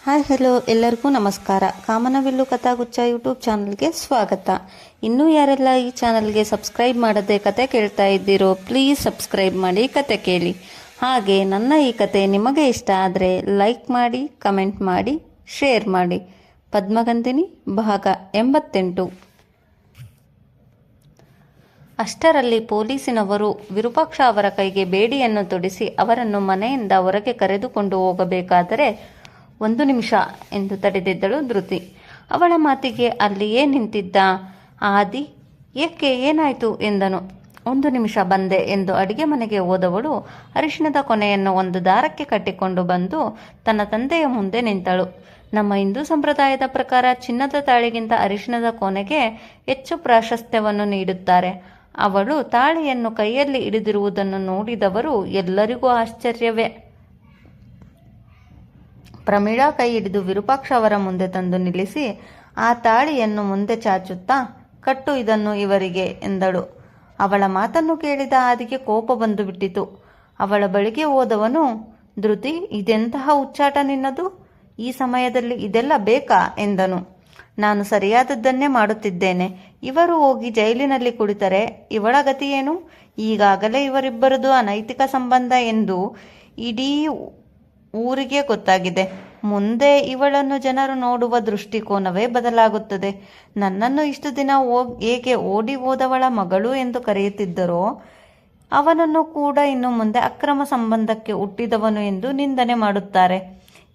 Hi hello ಎಲ್ಲರಿಗೂ ನಮಸ್ಕಾರ. ಕಾಮನಬಿಲ್ಲು ಕಥಾಗುಚ್ಛ YouTube ಚಾನಲ್ಗೆ ಸ್ವಾಗತ. ಇನ್ನೂ ಯಾರೆಲ್ಲ ಈ ಚಾನಲ್ಗೆ ಸಬ್ಸ್ಕ್ರೈಬ್ ಮಾಡದೆ ಕತೆ ಕೇಳ್ತಾ ಇದ್ದೀರೋ ಪ್ಲೀಸ್ ಸಬ್ಸ್ಕ್ರೈಬ್ ಮಾಡಿ ಕತೆ ಕೇಳಿ. ಹಾಗೆ ನನ್ನ ಈ ಕತೆ ನಿಮಗೆ ಇಷ್ಟ ಆದರೆ ಲೈಕ್ ಮಾಡಿ, ಕಮೆಂಟ್ ಮಾಡಿ, ಶೇರ್ ಮಾಡಿ. ಪದ್ಮಗಂಧಿನಿ ಭಾಗ 88. ಅಷ್ಟರಲ್ಲಿ ಪೊಲೀಸಿನವರು ವಿರೂಪಾಕ್ಷ ಅವರ ಕೈಗೆ ಬೇಡಿಯನ್ನು ತೊಡಿಸಿ ಅವರನ್ನು ಮನೆಯಿಂದ ಹೊರಗೆ ಕರೆದುಕೊಂಡು ಹೋಗಬೇಕಾದರೆ 1 ನಿಮಿಷ ಎಂದು ತಡೆದಿದ್ದಳು ಧೃತಿ. ಅವಳ ಮಾತಿಗೆ ಅಲ್ಲಿಯೇ ನಿಂತಿದ್ದ ಆದಿ ಏಕೆ ಏನಾಯಿತು ಎಂದನು. 1 ನಿಮಿಷ ಬಂದೆ ಎಂದು ಅಡಿಗೆ ಮನೆಗೆ ಹೋದವಳು ಅರಿಶಿಣದ ಕೊನೆಯನ್ನು ಒಂದು ದಾರಕ್ಕೆ ಕಟ್ಟಿಕೊಂಡು ಬಂದು ತನ್ನ ತಂದೆಯ ಮುಂದೆ ನಿಂತಳು. ನಮ್ಮ ಹಿಂದೂ ಸಂಪ್ರದಾಯದ ಪ್ರಕಾರ ಚಿನ್ನದ ತಾಳಿಗಿಂತ ಅರಿಶಿಣದ ಕೊನೆಗೆ ಹೆಚ್ಚು ಪ್ರಾಶಸ್ತ್ಯವನ್ನು ನೀಡುತ್ತಾರೆ. ಅವಳು ತಾಳಿಯನ್ನು ಕೈಯಲ್ಲಿ ಹಿಡಿದಿರುವುದನ್ನು ನೋಡಿದವರು ಎಲ್ಲರಿಗೂ ಆಶ್ಚರ್ಯವೇ. ಪ್ರಮೀಳಾ ಕೈ ಹಿಡಿದು ವಿರೂಪಾಕ್ಷ ಅವರ ಮುಂದೆ ತಂದು ನಿಲ್ಲಿಸಿ ಆ ತಾಳಿಯನ್ನು ಮುಂದೆ ಚಾಚುತ್ತಾ ಕಟ್ಟು ಇದನ್ನು ಇವರಿಗೆ ಎಂದಳು. ಅವಳ ಮಾತನ್ನು ಕೇಳಿದ ಆದಿಗೆ ಕೋಪ ಬಂದು ಬಿಟ್ಟಿತು. ಅವಳ ಬಳಿಗೆ ಹೋದವನು, ಧೃತಿ, ಇದೆಂತಹ ಹುಚ್ಚಾಟ ನಿನ್ನದು, ಈ ಸಮಯದಲ್ಲಿ ಇದೆಲ್ಲ ಬೇಕಾ ಎಂದನು. ನಾನು ಸರಿಯಾದದ್ದನ್ನೇ ಮಾಡುತ್ತಿದ್ದೇನೆ. ಇವರು ಹೋಗಿ ಜೈಲಿನಲ್ಲಿ ಕುಳಿತರೆ ಇವಳ ಗತಿಯೇನು? ಈಗಾಗಲೇ ಇವರಿಬ್ಬರದು ಅನೈತಿಕ ಸಂಬಂಧ ಎಂದು ಇಡೀ ಊರಿಗೆ ಗೊತ್ತಾಗಿದೆ. ಮುಂದೆ ಇವಳನ್ನು ಜನರು ನೋಡುವ ದೃಷ್ಟಿಕೋನವೇ ಬದಲಾಗುತ್ತದೆ. ನನ್ನನ್ನು ಇಷ್ಟು ದಿನ ಏಕೆ ಓಡಿ ಹೋದವಳ ಮಗಳು ಎಂದು ಕರೆಯುತ್ತಿದ್ದರೋ ಅವನನ್ನು ಕೂಡ ಇನ್ನು ಮುಂದೆ ಅಕ್ರಮ ಸಂಬಂಧಕ್ಕೆ ಹುಟ್ಟಿದವನು ಎಂದು ನಿಂದನೆ ಮಾಡುತ್ತಾರೆ.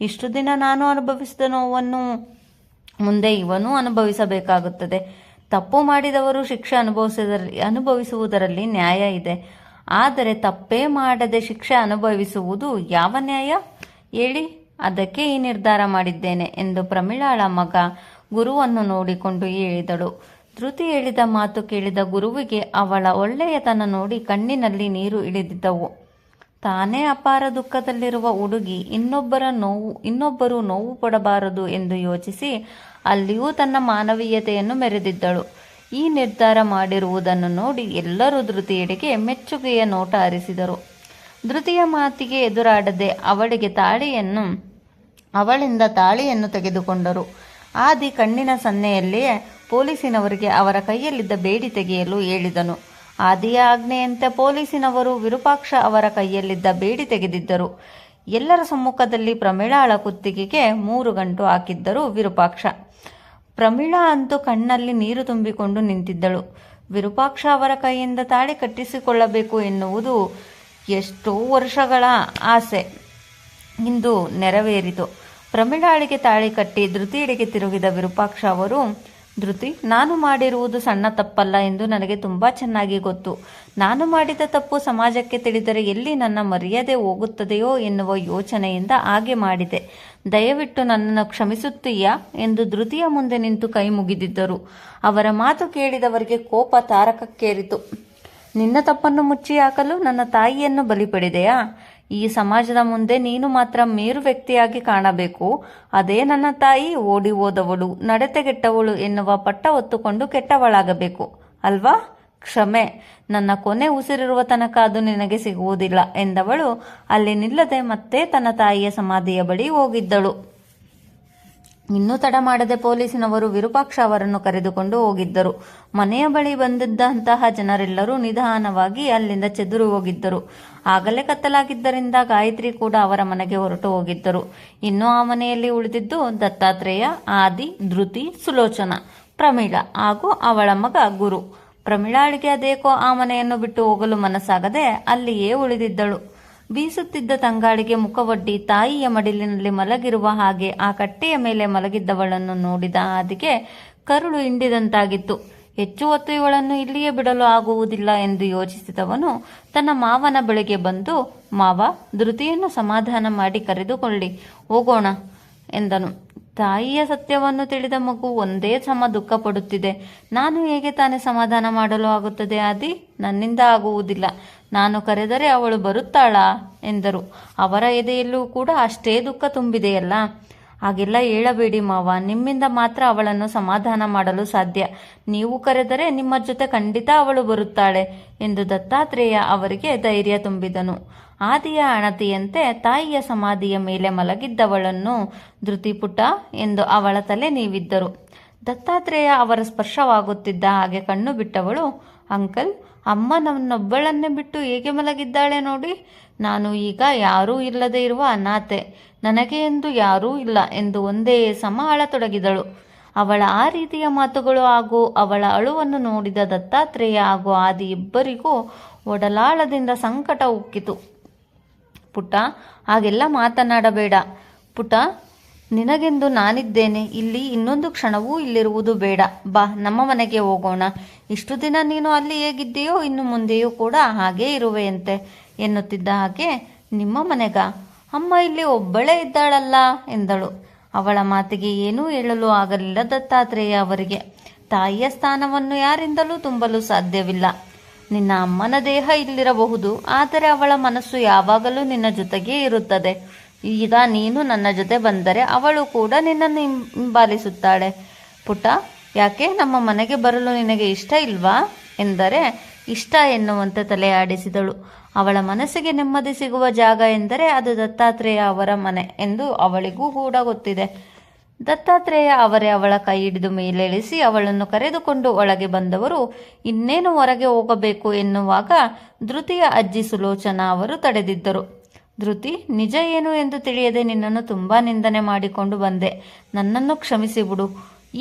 ಇಷ್ಟು ದಿನ ನಾನು ಅನುಭವಿಸಿದ ನೋವನ್ನು ಮುಂದೆ ಇವನು ಅನುಭವಿಸಬೇಕಾಗುತ್ತದೆ. ತಪ್ಪು ಮಾಡಿದವರು ಶಿಕ್ಷೆ ಅನುಭವಿಸುವುದರಲ್ಲಿ ನ್ಯಾಯ ಇದೆ. ಆದರೆ ತಪ್ಪೇ ಮಾಡದೆ ಶಿಕ್ಷೆ ಅನುಭವಿಸುವುದು ಯಾವ ನ್ಯಾಯ ಹೇಳಿ? ಅದಕ್ಕೆ ಈ ನಿರ್ಧಾರ ಮಾಡಿದ್ದೇನೆ ಎಂದು ಪ್ರಮೀಳಾಳ ಮಗ ಗುರುವನ್ನು ನೋಡಿಕೊಂಡು ಹೇಳಿದಳು. ಧೃತಿ ಹೇಳಿದ ಮಾತು ಕೇಳಿದ ಗುರುವಿಗೆ ಅವಳ ಒಳ್ಳೆಯತನ ನೋಡಿ ಕಣ್ಣಿನಲ್ಲಿ ನೀರು ಇಳಿದಿದ್ದವು. ತಾನೇ ಅಪಾರ ದುಃಖದಲ್ಲಿರುವ ಹುಡುಗಿ ಇನ್ನೊಬ್ಬರು ನೋವು ಪಡಬಾರದು ಎಂದು ಯೋಚಿಸಿ ಅಲ್ಲಿಯೂ ತನ್ನ ಮಾನವೀಯತೆಯನ್ನು ಮೆರೆದಿದ್ದಳು. ಈ ನಿರ್ಧಾರ ಮಾಡಿರುವುದನ್ನು ನೋಡಿ ಎಲ್ಲರೂ ಧೃತಿಯೆಡೆಗೆ ಮೆಚ್ಚುಗೆಯ ನೋಟ ಹರಿಸಿದರು. ಧೃತಿಯ ಮಾತಿಗೆ ಎದುರಾಡದೆ ಅವಳಿಂದ ತಾಳಿಯನ್ನು ತೆಗೆದುಕೊಂಡರು. ಆದಿ ಕಣ್ಣಿನ ಸನ್ನೆಯಲ್ಲಿಯೇ ಪೊಲೀಸಿನವರಿಗೆ ಅವರ ಕೈಯಲ್ಲಿದ್ದ ಬೇಡಿ ತೆಗೆಯಲು ಹೇಳಿದನು. ಆದಿಯ ಆಜ್ಞೆಯಂತೆ ಪೊಲೀಸಿನವರು ವಿರೂಪಾಕ್ಷ ಅವರ ಕೈಯಲ್ಲಿದ್ದ ಬೇಡಿ ತೆಗೆದಿದ್ದರು. ಎಲ್ಲರ ಸಮ್ಮುಖದಲ್ಲಿ ಪ್ರಮೀಳಾಳ ಕುತ್ತಿಗೆಗೆ 3 ಗಂಟು ಹಾಕಿದ್ದರು ವಿರೂಪಾಕ್ಷ. ಪ್ರಮೀಳಾ ಅಂತೂ ಕಣ್ಣಲ್ಲಿ ನೀರು ತುಂಬಿಕೊಂಡು ನಿಂತಿದ್ದಳು. ವಿರೂಪಾಕ್ಷ ಅವರ ಕೈಯಿಂದ ತಾಳಿ ಕಟ್ಟಿಸಿಕೊಳ್ಳಬೇಕು ಎನ್ನುವುದು ಎಷ್ಟೋ ವರ್ಷಗಳ ಆಸೆ ಇಂದು ನೆರವೇರಿತು. ಪ್ರಮೀಳಾಳಿಗೆ ತಾಳಿ ಕಟ್ಟಿ ಧೃತಿಯೆಡೆಗೆ ತಿರುಗಿದ ವಿರೂಪಾಕ್ಷ ಅವರು, ಧೃತಿ, ನಾನು ಮಾಡಿರುವುದು ಸಣ್ಣ ತಪ್ಪಲ್ಲ ಎಂದು ನನಗೆ ತುಂಬ ಚೆನ್ನಾಗಿ ಗೊತ್ತು. ನಾನು ಮಾಡಿದ ತಪ್ಪು ಸಮಾಜಕ್ಕೆ ತಿಳಿದರೆ ಎಲ್ಲಿ ನನ್ನ ಮರ್ಯಾದೆ ಹೋಗುತ್ತದೆಯೋ ಎನ್ನುವ ಯೋಚನೆಯಿಂದ ಹಾಗೆ ಮಾಡಿದೆ. ದಯವಿಟ್ಟು ನನ್ನನ್ನು ಕ್ಷಮಿಸುತ್ತೀಯಾ ಎಂದು ಧೃತಿಯ ಮುಂದೆ ನಿಂತು ಕೈ ಮುಗಿದಿದ್ದರು. ಅವರ ಮಾತು ಕೇಳಿದವರಿಗೆ ಕೋಪ ತಾರಕಕ್ಕೇರಿತು. ನಿನ್ನ ತಪ್ಪನ್ನು ಮುಚ್ಚಿ ಹಾಕಲು ನನ್ನ ತಾಯಿಯನ್ನು ಬಲಿ ಪಡೆದೆಯಾ? ಈ ಸಮಾಜದ ಮುಂದೆ ನೀನು ಮಾತ್ರ ಮೇರು ವ್ಯಕ್ತಿಯಾಗಿ ಕಾಣಬೇಕು. ಅದೇ ನನ್ನ ತಾಯಿ ಓಡಿ ಹೋದವಳು, ನಡತೆಗೆಟ್ಟವಳು ಎನ್ನುವ ಪಟ್ಟ ಹೊತ್ತುಕೊಂಡು ಕೆಟ್ಟವಳಾಗಬೇಕು ಅಲ್ವಾ? ಕ್ಷಮೆ. ನನ್ನ ಕೊನೆ ಉಸಿರಿರುವ ತನಕ ಅದು ನಿನಗೆ ಸಿಗುವುದಿಲ್ಲ ಎಂದವಳು ಅಲ್ಲಿ ನಿಲ್ಲದೆ ಮತ್ತೆ ತನ್ನ ತಾಯಿಯ ಸಮಾಧಿಯ ಬಳಿ ಹೋಗಿದ್ದಳು. ಇನ್ನೂ ತಡ ಮಾಡದೆ ಪೊಲೀಸಿನವರು ವಿರೂಪಾಕ್ಷ ಅವರನ್ನು ಕರೆದುಕೊಂಡು ಹೋಗಿದ್ದರು. ಮನೆಯ ಬಳಿ ಬಂದಿದ್ದಂತಹ ಜನರೆಲ್ಲರೂ ನಿಧಾನವಾಗಿ ಅಲ್ಲಿಂದ ಚೆದುರು ಹೋಗಿದ್ದರು. ಆಗಲೇ ಕತ್ತಲಾಗಿದ್ದರಿಂದ ಗಾಯತ್ರಿ ಕೂಡ ಅವರ ಮನೆಗೆ ಹೊರಟು ಹೋಗಿದ್ದರು. ಇನ್ನು ಆ ಮನೆಯಲ್ಲಿ ಉಳಿದಿದ್ದು ದತ್ತಾತ್ರೇಯ, ಆದಿ, ಧೃತಿ, ಸುಲೋಚನಾ, ಪ್ರಮೀಳಾ ಹಾಗೂ ಅವಳ ಮಗ ಗುರು. ಪ್ರಮೀಳಾಳಿಗೆ ಅದೇಕೋ ಆ ಮನೆಯನ್ನು ಬಿಟ್ಟು ಹೋಗಲು ಮನಸ್ಸಾಗದೆ ಅಲ್ಲಿಯೇ ಉಳಿದಿದ್ದಳು. ಬೀಸುತ್ತಿದ್ದ ತಂಗಾಳಿಗೆ ಮುಖವೊಡ್ಡಿ ತಾಯಿಯ ಮಡಿಲಿನಲ್ಲಿ ಮಲಗಿರುವ ಹಾಗೆ ಆ ಕಟ್ಟೆಯ ಮೇಲೆ ಮಲಗಿದ್ದವಳನ್ನು ನೋಡಿದ ಆದಿಗೆ ಕರುಳು ಹಿಂಡಿದಂತಾಗಿತ್ತು. ಹೆಚ್ಚು ಹೊತ್ತು ಇವಳನ್ನು ಇಲ್ಲಿಯೇ ಬಿಡಲು ಆಗುವುದಿಲ್ಲ ಎಂದು ಯೋಚಿಸಿದವನು ತನ್ನ ಮಾವನ ಬಳಿಗೆ ಬಂದು, ಮಾವ, ಧೃತಿಯನ್ನು ಸಮಾಧಾನ ಮಾಡಿ ಕರೆದುಕೊಳ್ಳಿ ಹೋಗೋಣ ಎಂದನು. ತಾಯಿಯ ಸತ್ಯವನ್ನು ತಿಳಿದ ಮಗು ಒಂದೇ ಸಮ ದುಃಖ ಪಡುತ್ತಿದೆ. ನಾನು ಹೇಗೆ ತಾನೇ ಸಮಾಧಾನ ಮಾಡಲು ಆಗುತ್ತದೆ ಆದಿ? ನನ್ನಿಂದ ಆಗುವುದಿಲ್ಲ. ನಾನು ಕರೆದರೆ ಅವಳು ಬರುತ್ತಾಳಾ ಎಂದರು. ಅವರ ಎದೆಯಲ್ಲೂ ಕೂಡ ಅಷ್ಟೇ ದುಃಖ ತುಂಬಿದೆಯಲ್ಲ. ಹಾಗೆಲ್ಲ ಹೇಳಬೇಡಿ ಮಾವ, ನಿಮ್ಮಿಂದ ಮಾತ್ರ ಅವಳನ್ನು ಸಮಾಧಾನ ಮಾಡಲು ಸಾಧ್ಯ. ನೀವು ಕರೆದರೆ ನಿಮ್ಮ ಜೊತೆ ಖಂಡಿತ ಅವಳು ಬರುತ್ತಾಳೆ ಎಂದು ದತ್ತಾತ್ರೇಯ ಅವರಿಗೆ ಧೈರ್ಯ ತುಂಬಿದನು. ಆದಿಯ ಅಣತಿಯಂತೆ ತಾಯಿಯ ಸಮಾಧಿಯ ಮೇಲೆ ಮಲಗಿದ್ದವಳನ್ನು ಧೃತಿಪುಟ ಎಂದು ಅವಳ ತಲೆ ನೀವಿದ್ದರು. ದತ್ತಾತ್ರೇಯ ಅವರ ಸ್ಪರ್ಶವಾಗುತ್ತಿದ್ದ ಹಾಗೆ ಕಣ್ಣು ಬಿಟ್ಟವಳು, ಅಂಕಲ್, ಅಮ್ಮ ನನ್ನೊಬ್ಬಳನ್ನೇ ಬಿಟ್ಟು ಹೇಗೆ ಮಲಗಿದ್ದಾಳೆ ನೋಡಿ. ನಾನು ಈಗ ಯಾರೂ ಇಲ್ಲದೆ ಇರುವ ಅನಾಥೆ, ನನಗೆ ಎಂದು ಯಾರೂ ಇಲ್ಲ ಎಂದು ಒಂದೇ ಸಮ ಅಳತೊಡಗಿದಳು. ಅವಳ ಆ ರೀತಿಯ ಮಾತುಗಳು ಹಾಗೂ ಅವಳ ಅಳುವನ್ನು ನೋಡಿದ ದತ್ತಾತ್ರೇಯ ಹಾಗೂ ಆದಿ ಇಬ್ಬರಿಗೂ ಒಡಲಾಳದಿಂದ ಸಂಕಟ ಉಕ್ಕಿತು. ಪುಟ್ಟ, ಹಾಗೆಲ್ಲ ಮಾತನಾಡಬೇಡ ಪುಟ, ನಿನಗೆಂದು ನಾನಿದ್ದೇನೆ. ಇಲ್ಲಿ ಇನ್ನೊಂದು ಕ್ಷಣವೂ ಇಲ್ಲಿರುವುದು ಬೇಡ. ಬಾ, ನಮ್ಮ ಮನೆಗೆ ಹೋಗೋಣ. ಇಷ್ಟು ದಿನ ನೀನು ಅಲ್ಲಿ ಹೇಗಿದ್ದೀಯೋ ಇನ್ನು ಮುಂದೆಯೂ ಕೂಡ ಹಾಗೇ ಇರುವೆಯಂತೆ ಎನ್ನುತ್ತಿದ್ದ ಹಾಗೆ, ನಿಮ್ಮ ಮನೆಗ? ಅಮ್ಮ ಇಲ್ಲಿ ಒಬ್ಬಳೇ ಇದ್ದಾಳಲ್ಲ ಎಂದಳು. ಅವಳ ಮಾತಿಗೆ ಏನೂ ಹೇಳಲು ಆಗಲಿಲ್ಲ ದತ್ತಾತ್ರೇಯ ಅವರಿಗೆ. ತಾಯಿಯ ಸ್ಥಾನವನ್ನು ಯಾರಿಂದಲೂ ತುಂಬಲು ಸಾಧ್ಯವಿಲ್ಲ. ನಿನ್ನ ಅಮ್ಮನ ದೇಹ ಇಲ್ಲಿರಬಹುದು, ಆದರೆ ಅವಳ ಮನಸ್ಸು ಯಾವಾಗಲೂ ನಿನ್ನ ಜೊತೆಗೇ ಇರುತ್ತದೆ. ಈಗ ನೀನು ನನ್ನ ಜೊತೆ ಬಂದರೆ ಅವಳು ಕೂಡ ನಿನ್ನನ್ನು ಹಿಂಬಾಲಿಸುತ್ತಾಳೆ. ಪುಟ್ಟ, ಯಾಕೆ ನಮ್ಮ ಮನೆಗೆ ಬರಲು ನಿನಗೆ ಇಷ್ಟ ಇಲ್ವಾ ಎಂದರೆ, ಇಷ್ಟ ಎನ್ನುವಂತೆ ತಲೆ ಆಡಿಸಿದಳು. ಅವಳ ಮನಸ್ಸಿಗೆ ನೆಮ್ಮದಿ ಸಿಗುವ ಜಾಗ ಎಂದರೆ ಅದು ದತ್ತಾತ್ರೇಯ ಅವರ ಮನೆ ಎಂದು ಅವಳಿಗೂ ಕೂಡ ಗೊತ್ತಿದೆ. ದತ್ತಾತ್ರೇಯ ಅವರೇ ಅವಳ ಕೈ ಹಿಡಿದು ಮೇಲೇಳಿಸಿ ಅವಳನ್ನು ಕರೆದುಕೊಂಡು ಒಳಗೆ ಬಂದವರು ಇನ್ನೇನು ಹೊರಗೆ ಹೋಗಬೇಕು ಎನ್ನುವಾಗ ಧೃತಿಯ ಅಜ್ಜಿ ಸುಲೋಚನಾ ಅವರು ತಡೆದಿದ್ದರು. ಧೃತಿ, ನಿಜ ಏನು ಎಂದು ತಿಳಿಯದೆ ನಿನ್ನನ್ನು ತುಂಬಾ ನಿಂದನೆ ಮಾಡಿಕೊಂಡು ಬಂದೆ. ನನ್ನನ್ನು ಕ್ಷಮಿಸಿಬಿಡು.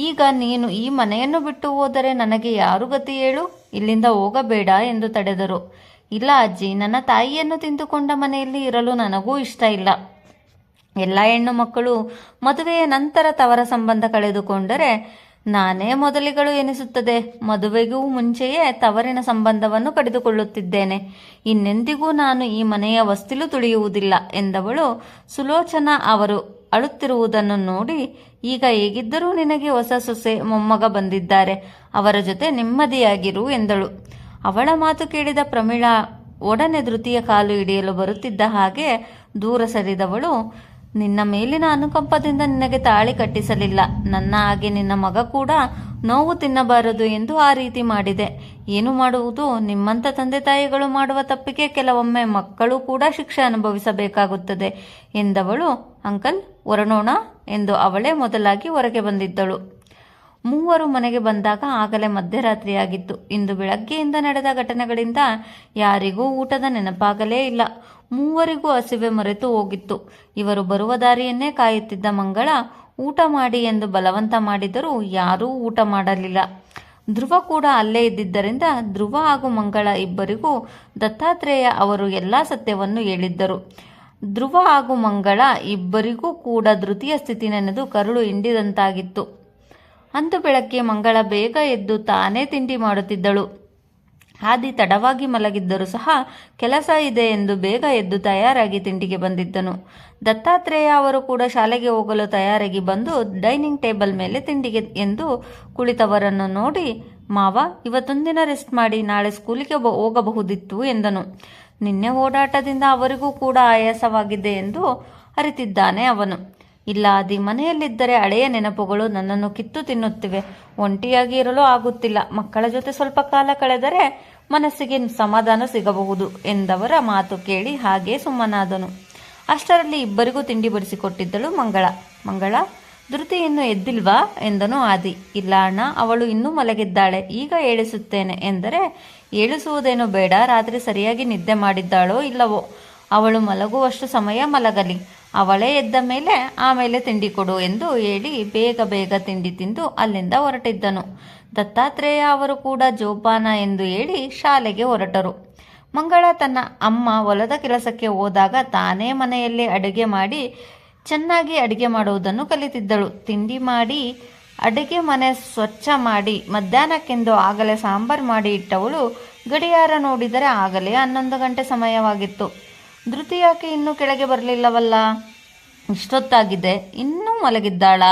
ಈಗ ನೀನು ಈ ಮನೆಯನ್ನು ಬಿಟ್ಟು ಹೋದರೆ ನನಗೆ ಯಾರು ಗತಿ ಹೇಳು? ಇಲ್ಲಿಂದ ಹೋಗಬೇಡ ಎಂದು ತಡೆದರು. ಇಲ್ಲ ಅಜ್ಜಿ, ನನ್ನ ತಾಯಿಯನ್ನು ತಿಂದುಕೊಂಡ ಮನೆಯಲ್ಲಿ ಇರಲು ನನಗೂ ಇಷ್ಟ ಇಲ್ಲ. ಎಲ್ಲ ಹೆಣ್ಣು ಮಕ್ಕಳು ಮದುವೆಯ ನಂತರ ತವರ ಸಂಬಂಧ ಕಳೆದುಕೊಂಡರೆ ನಾನೇ ಮೊದಲಿಗಳು ಎನಿಸುತ್ತದೆ. ಮದುವೆಗೂ ಮುಂಚೆಯೇ ತವರಿನ ಸಂಬಂಧವನ್ನು ಕಡಿದುಕೊಳ್ಳುತ್ತಿದ್ದೇನೆ. ಇನ್ನೆಂದಿಗೂ ನಾನು ಈ ಮನೆಯ ಹೊಸ್ತಿಲು ತುಳಿಯುವುದಿಲ್ಲ ಎಂದವಳು ಸುಲೋಚನಾ ಅವರು ಅಳುತ್ತಿರುವುದನ್ನು ನೋಡಿ, ಈಗ ಹೇಗಿದ್ದರೂ ನಿನಗೆ ಹೊಸ ಸೊಸೆ ಮೊಮ್ಮಗ ಬಂದಿದ್ದಾರೆ, ಅವರ ಜೊತೆ ನೆಮ್ಮದಿಯಾಗಿರು ಎಂದಳು. ಅವಳ ಮಾತು ಕೇಳಿದ ಪ್ರಮೀಳಾ ಒಡನೆ ಧೃತಿಯ ಕಾಲು ಹಿಡಿಯಲು ಬರುತ್ತಿದ್ದ ಹಾಗೆ ದೂರ ಸರಿದವಳು, ನಿನ್ನ ಮೇಲಿನ ಅನುಕಂಪದಿಂದ ನಿನಗೆ ತಾಳಿ ಕಟ್ಟಿಸಲಿಲ್ಲ. ನನ್ನ ಹಾಗೆ ನಿನ್ನ ಮಗ ಕೂಡ ನೋವು ತಿನ್ನಬಾರದು ಎಂದು ಆ ರೀತಿ ಮಾಡಿದೆ. ಏನು ಮಾಡುವುದು? ನಿಮ್ಮಂಥ ತಂದೆ ತಾಯಿಗಳು ಮಾಡುವ ತಪ್ಪಿಗೆ ಕೆಲವೊಮ್ಮೆ ಮಕ್ಕಳು ಕೂಡ ಶಿಕ್ಷೆ ಅನುಭವಿಸಬೇಕಾಗುತ್ತದೆ ಎಂದವಳು. ಅಂಕಲ್, ಹೊರಡೋಣ ಎಂದು ಅವಳೇ ಮೊದಲಾಗಿ ಹೊರಗೆ ಬಂದಿದ್ದಳು. ಮೂವರು ಮನೆಗೆ ಬಂದಾಗ ಆಗಲೇ ಮಧ್ಯರಾತ್ರಿಯಾಗಿತ್ತು. ಇಂದು ಬೆಳಗ್ಗೆಯಿಂದ ನಡೆದ ಘಟನೆಗಳಿಂದ ಯಾರಿಗೂ ಊಟದ ನೆನಪಾಗಲೇ ಇಲ್ಲ. ಮೂವರಿಗೂ ಹಸಿವೆ ಮರೆತು ಹೋಗಿತ್ತು. ಇವರು ಬರುವ ದಾರಿಯನ್ನೇ ಕಾಯುತ್ತಿದ್ದ ಮಂಗಳ ಊಟ ಮಾಡಿ ಎಂದು ಬಲವಂತ ಮಾಡಿದರೂ ಯಾರೂ ಊಟ ಮಾಡಲಿಲ್ಲ. ಧ್ರುವ ಕೂಡ ಅಲ್ಲೇ ಇದ್ದಿದ್ದರಿಂದ ಧ್ರುವ ಹಾಗೂ ಮಂಗಳ ಇಬ್ಬರಿಗೂ ದತ್ತಾತ್ರೇಯ ಅವರು ಎಲ್ಲ ಸತ್ಯವನ್ನು ಹೇಳಿದ್ದರು. ಧ್ರುವ ಹಾಗೂ ಮಂಗಳ ಇಬ್ಬರಿಗೂ ಕೂಡ ಧೃತಿಯ ಸ್ಥಿತಿ ನೆನೆದು ಕರುಳು ಹಿಂಡಿದಂತಾಗಿತ್ತು. ಅಂದು ಬೆಳಗ್ಗೆ ಮಂಗಳ ಬೇಗ ಎದ್ದು ತಾನೇ ತಿಂಡಿ ಮಾಡುತ್ತಿದ್ದಳು. ಆದಿ ತಡವಾಗಿ ಮಲಗಿದ್ದರೂ ಸಹ ಕೆಲಸ ಇದೆ ಎಂದು ಬೇಗ ಎದ್ದು ತಯಾರಾಗಿ ತಿಂಡಿಗೆ ಬಂದಿದ್ದನು. ದತ್ತಾತ್ರೇಯ ಅವರು ಕೂಡ ಶಾಲೆಗೆ ಹೋಗಲು ತಯಾರಾಗಿ ಬಂದು ಡೈನಿಂಗ್ ಟೇಬಲ್ ಮೇಲೆ ತಿಂಡಿಗೆ ಎಂದು ಕುಳಿತವರನ್ನು ನೋಡಿ, ಮಾವ, ಇವತ್ತೊಂದಿನ ರೆಸ್ಟ್ ಮಾಡಿ ನಾಳೆ ಸ್ಕೂಲಿಗೆ ಹೋಗಬಹುದಿತ್ತು ಎಂದನು. ನಿನ್ನೆ ಓಡಾಟದಿಂದ ಅವರಿಗೂ ಕೂಡ ಆಯಾಸವಾಗಿದೆ ಎಂದು ಅರಿತಿದ್ದಾನೆ ಅವನು. ಇಲ್ಲ ಆದಿ, ಮನೆಯಲ್ಲಿದ್ದರೆ ಹಳೆಯ ನೆನಪುಗಳು ನನ್ನನ್ನು ಕಿತ್ತು ತಿನ್ನುತ್ತಿವೆ. ಒಂಟಿಯಾಗಿ ಇರಲು ಆಗುತ್ತಿಲ್ಲ. ಮಕ್ಕಳ ಜೊತೆ ಸ್ವಲ್ಪ ಕಾಲ ಕಳೆದರೆ ಮನಸ್ಸಿಗೆ ಸಮಾಧಾನ ಸಿಗಬಹುದು ಎಂದವರ ಮಾತು ಕೇಳಿ ಹಾಗೇ ಸುಮ್ಮನಾದನು. ಅಷ್ಟರಲ್ಲಿ ಇಬ್ಬರಿಗೂ ತಿಂಡಿ ಬಡಿಸಿಕೊಟ್ಟಿದ್ದಳು ಮಂಗಳ. ಮಂಗಳ, ಧೃತಿ ಇನ್ನೂ ಎದ್ದಿಲ್ವಾ ಎಂದನು ಆದಿ. ಇಲ್ಲ ಅಣ್ಣ, ಅವಳು ಇನ್ನೂ ಮಲಗಿದ್ದಾಳೆ, ಈಗ ಏಳಿಸುತ್ತೇನೆ ಎಂದರೆ, ಏಳಿಸುವುದೇನು ಬೇಡ, ರಾತ್ರಿ ಸರಿಯಾಗಿ ನಿದ್ದೆ ಮಾಡಿದ್ದಾಳೋ ಇಲ್ಲವೋ, ಅವಳು ಮಲಗುವಷ್ಟು ಸಮಯ ಮಲಗಲಿ, ಅವಳೇ ಎದ್ದ ಮೇಲೆ ಆಮೇಲೆ ತಿಂಡಿ ಕೊಡು ಎಂದು ಹೇಳಿ ಬೇಗ ಬೇಗ ತಿಂಡಿ ತಿಂದು ಅಲ್ಲಿಂದ ಹೊರಟಿದ್ದನು. ದತ್ತಾತ್ರೇಯ ಅವರು ಕೂಡ ಜೋಪಾನ ಎಂದು ಹೇಳಿ ಶಾಲೆಗೆ ಹೊರಟರು. ಮಂಗಳ ತನ್ನ ಅಮ್ಮ ಹೊಲದ ಕೆಲಸಕ್ಕೆ ಹೋದಾಗ ತಾನೇ ಮನೆಯಲ್ಲಿ ಅಡುಗೆ ಮಾಡಿ ಚೆನ್ನಾಗಿ ಅಡುಗೆ ಮಾಡುವುದನ್ನು ಕಲಿತಿದ್ದಳು. ತಿಂಡಿ ಮಾಡಿ ಅಡುಗೆ ಮನೆ ಸ್ವಚ್ಛ ಮಾಡಿ ಮಧ್ಯಾಹ್ನಕ್ಕೆಂದು ಆಗಲೇ ಸಾಂಬಾರು ಮಾಡಿ ಇಟ್ಟವಳು ಗಡಿಯಾರ ನೋಡಿದರೆ ಆಗಲೇ 11 ಗಂಟೆ ಸಮಯವಾಗಿತ್ತು. ಧೃತಿ ಯಾಕೆ ಇನ್ನೂ ಕೆಳಗೆ ಬರಲಿಲ್ಲವಲ್ಲ? ಇಷ್ಟೊತ್ತಾಗಿದೆ, ಇನ್ನೂ ಮಲಗಿದ್ದಾಳಾ?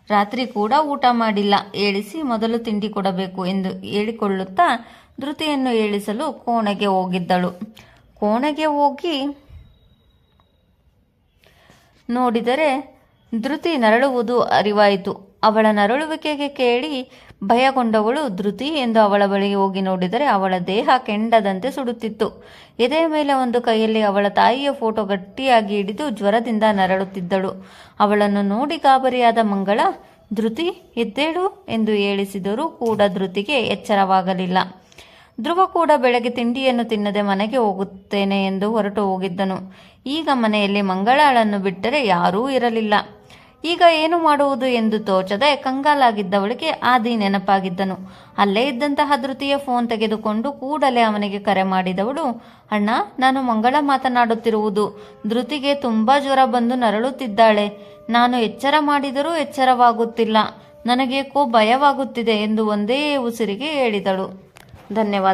ರಾತ್ರಿ ಕೂಡ ಊಟ ಮಾಡಿಲ್ಲ, ಏಳಿಸಿ ಮೊದಲು ತಿಂಡಿ ಕೊಡಬೇಕು ಎಂದು ಹೇಳಿಕೊಳ್ಳುತ್ತಾ ಧೃತಿಯನ್ನು ಏಳಿಸಲು ಕೋಣೆಗೆ ಹೋಗಿದ್ದಳು. ಕೋಣೆಗೆ ಹೋಗಿ ನೋಡಿದರೆ ಧೃತಿ ನರಳುವುದು ಅರಿವಾಯಿತು. ಅವಳ ನರಳುವಿಕೆಗೆ ಕೇಳಿ ಭಯಗೊಂಡವಳು ಧೃತಿ ಎಂದು ಅವಳ ಬಳಿಗೆ ಹೋಗಿ ನೋಡಿದರೆ ಅವಳ ದೇಹ ಕೆಂಡದಂತೆ ಸುಡುತ್ತಿತ್ತು. ಎದೆಯ ಮೇಲೆ ಒಂದು ಕೈಯಲ್ಲಿ ಅವಳ ತಾಯಿಯ ಫೋಟೋ ಗಟ್ಟಿಯಾಗಿ ಹಿಡಿದು ಜ್ವರದಿಂದ ನರಳುತ್ತಿದ್ದಳು. ಅವಳನ್ನು ನೋಡಿ ಗಾಬರಿಯಾದ ಮಂಗಳ, ಧೃತಿ ಎದ್ದೇಳು ಎಂದು ಹೇಳಿಸಿದರೂ ಕೂಡ ಧೃತಿಗೆ ಎಚ್ಚರವಾಗಲಿಲ್ಲ. ಧ್ರುವ ಕೂಡ ಬೆಳಗ್ಗೆ ತಿಂಡಿಯನ್ನು ತಿನ್ನದೆ ಮನೆಗೆ ಹೋಗುತ್ತೇನೆ ಎಂದು ಹೊರಟು ಹೋಗಿದ್ದನು. ಈಗ ಮನೆಯಲ್ಲಿ ಮಂಗಳಳನ್ನು ಬಿಟ್ಟರೆ ಯಾರೂ ಇರಲಿಲ್ಲ. ಈಗ ಏನು ಮಾಡುವುದು ಎಂದು ತೋಚದೆ ಕಂಗಾಲಾಗಿದ್ದವಳಿಗೆ ಆದಿ ನೆನಪಾಗಿದ್ದನು. ಅಲ್ಲೇ ಇದ್ದಂತಹ ಧೃತಿಯ ಫೋನ್ ತೆಗೆದುಕೊಂಡು ಕೂಡಲೇ ಅವನಿಗೆ ಕರೆ ಮಾಡಿದವಳು, ಅಣ್ಣ, ನಾನು ಮಂಗಳ ಮಾತನಾಡುತ್ತಿರುವುದು. ಧೃತಿಗೆ ತುಂಬಾ ಜ್ವರ ಬಂದು ನರಳುತ್ತಿದ್ದಾಳೆ. ನಾನು ಎಚ್ಚರ ಮಾಡಿದರೂ ಎಚ್ಚರವಾಗುತ್ತಿಲ್ಲ. ನನಗೇಕೋ ಭಯವಾಗುತ್ತಿದೆ ಎಂದು ಒಂದೇ ಉಸಿರಿಗೆ ಹೇಳಿದಳು. ಧನ್ಯವಾದ.